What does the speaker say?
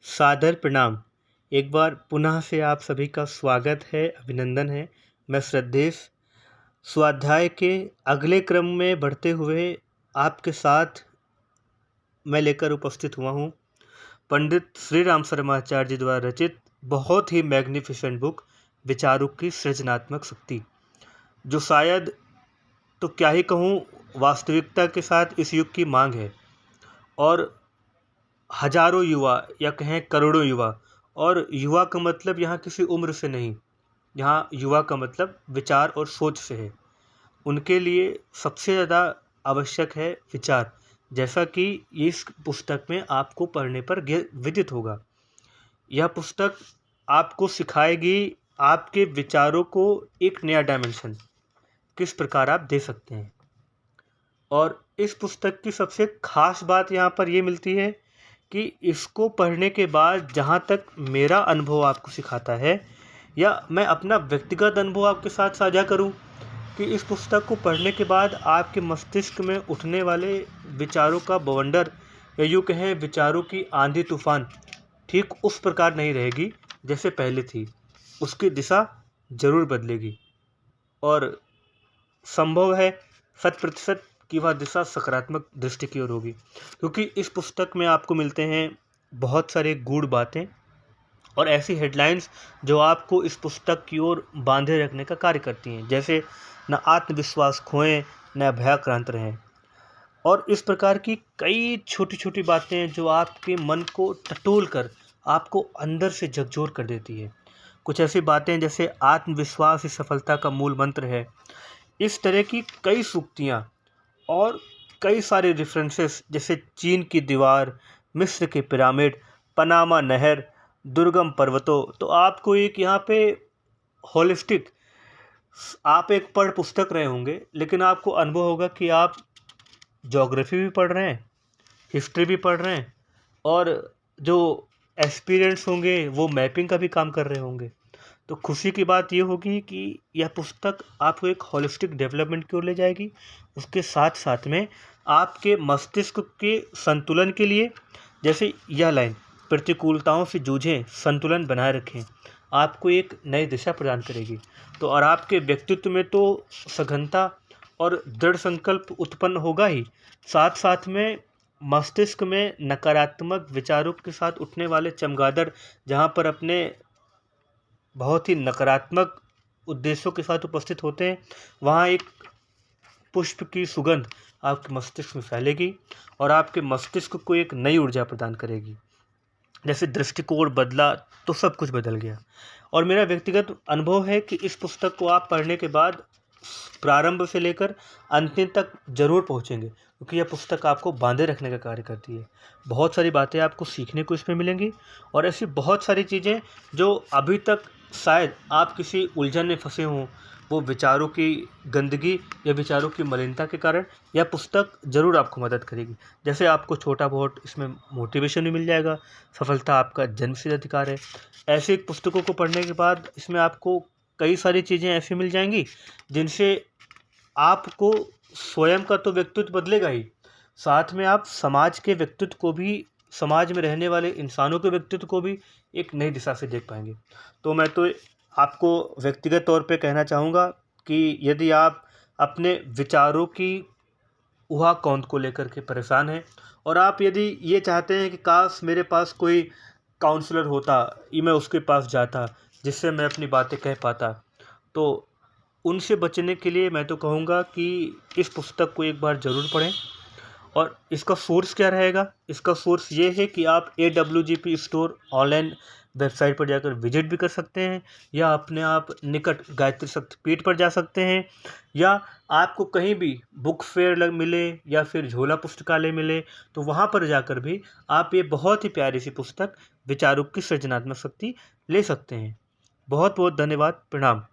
सादर प्रणाम। एक बार पुनः से आप सभी का स्वागत है, अभिनंदन है। मैं श्रद्धेश स्वाध्याय के अगले क्रम में बढ़ते हुए आपके साथ मैं लेकर उपस्थित हुआ हूँ पंडित श्री राम शर्माचार्य जी द्वारा रचित बहुत ही मैग्निफिसेंट बुक विचारों की सृजनात्मक शक्ति, जो शायद तो क्या ही कहूँ, वास्तविकता के साथ इस युग की मांग है। और हजारों युवा या कहें करोड़ों युवा, और युवा का मतलब यहाँ किसी उम्र से नहीं, यहाँ युवा का मतलब विचार और सोच से है। उनके लिए सबसे ज़्यादा आवश्यक है विचार, जैसा कि इस पुस्तक में आपको पढ़ने पर विदित होगा। यह पुस्तक आपको सिखाएगी आपके विचारों को एक नया डायमेंशन किस प्रकार आप दे सकते हैं। और इस पुस्तक की सबसे खास बात यहाँ पर ये मिलती है कि इसको पढ़ने के बाद जहाँ तक मेरा अनुभव आपको सिखाता है, या मैं अपना व्यक्तिगत अनुभव आपके साथ साझा करूं, कि इस पुस्तक को पढ़ने के बाद आपके मस्तिष्क में उठने वाले विचारों का बवंडर, या यूँ कहें विचारों की आंधी तूफान, ठीक उस प्रकार नहीं रहेगी जैसे पहले थी। उसकी दिशा जरूर बदलेगी और संभव है 100% कि वह दिशा सकारात्मक दृष्टि की ओर होगी, क्योंकि इस पुस्तक में आपको मिलते हैं बहुत सारे गूढ़ बातें और ऐसी हेडलाइंस जो आपको इस पुस्तक की ओर बांधे रखने का कार्य करती हैं, जैसे न आत्मविश्वास खोएं न भयाक्रांत रहें। और इस प्रकार की कई छोटी छोटी बातें जो आपके मन को टटोल कर आपको अंदर से झकझोर कर देती है। कुछ ऐसी बातें जैसे आत्मविश्वास ही सफलता का मूल मंत्र है। इस तरह की कई सूक्तियाँ और कई सारे रेफरेंसेस, जैसे चीन की दीवार, मिस्र के पिरामिड, पनामा नहर, दुर्गम पर्वतों, तो आपको एक यहाँ पे होलिस्टिक, आप एक पढ़ पुस्तक रहे होंगे, लेकिन आपको अनुभव होगा कि आप ज्योग्राफी भी पढ़ रहे हैं, हिस्ट्री भी पढ़ रहे हैं, और जो एक्सपीरियंस होंगे वो मैपिंग का भी काम कर रहे होंगे। तो खुशी की बात ये होगी कि यह पुस्तक आपको एक होलिस्टिक डेवलपमेंट की ओर ले जाएगी। उसके साथ साथ में आपके मस्तिष्क के संतुलन के लिए, जैसे यह लाइन, प्रतिकूलताओं से जूझें, संतुलन बनाए रखें, आपको एक नई दिशा प्रदान करेगी। तो और आपके व्यक्तित्व में तो सघनता और दृढ़ संकल्प उत्पन्न होगा ही, साथ साथ में मस्तिष्क में नकारात्मक विचारों के साथ उठने वाले चमगादड़, जहाँ पर अपने बहुत ही नकारात्मक उद्देश्यों के साथ उपस्थित होते हैं, वहाँ एक पुष्प की सुगंध आपके मस्तिष्क में फैलेगी और आपके मस्तिष्क को एक नई ऊर्जा प्रदान करेगी। जैसे दृष्टिकोण बदला तो सब कुछ बदल गया। और मेरा व्यक्तिगत अनुभव है कि इस पुस्तक को आप पढ़ने के बाद प्रारंभ से लेकर अंतिम तक जरूर पहुँचेंगे, क्योंकि यह पुस्तक आपको बांधे रखने का कार्य करती है। बहुत सारी बातें आपको सीखने को इसमें मिलेंगी, और ऐसी बहुत सारी चीज़ें जो अभी तक शायद आप किसी उलझन में फंसे हों, वो विचारों की गंदगी या विचारों की मलिनता के कारण यह पुस्तक ज़रूर आपको मदद करेगी। जैसे आपको छोटा बहुत इसमें मोटिवेशन भी मिल जाएगा, सफलता आपका जन्मसिद्ध अधिकार है। ऐसे पुस्तकों को पढ़ने के बाद इसमें आपको कई सारी चीज़ें ऐसी मिल जाएंगी जिनसे आपको स्वयं का तो व्यक्तित्व बदलेगा ही, साथ में आप समाज के व्यक्तित्व को भी, समाज में रहने वाले इंसानों के व्यक्तित्व को भी एक नई दिशा से देख पाएंगे। तो मैं तो आपको व्यक्तिगत तौर पे कहना चाहूँगा कि यदि आप अपने विचारों की ऊहा-कौंध को लेकर के परेशान हैं, और आप यदि ये चाहते हैं कि काश मेरे पास कोई काउंसलर होता, ये मैं उसके पास जाता जिससे मैं अपनी बातें कह पाता, तो उनसे बचने के लिए मैं तो कहूँगा कि इस पुस्तक को एक बार ज़रूर पढ़ें। और इसका सोर्स क्या रहेगा? इसका सोर्स ये है कि आप AWGP स्टोर ऑनलाइन वेबसाइट पर जाकर विजिट भी कर सकते हैं, या अपने आप निकट गायत्री शक्तिपीठ पर जा सकते हैं, या आपको कहीं भी बुक फेयर मिले या फिर झोला पुस्तकालय मिले, तो वहाँ पर जाकर भी आप ये बहुत ही प्यारी सी पुस्तक विचारों की सृजनात्मक शक्ति ले सकते हैं। बहुत बहुत धन्यवाद। प्रणाम।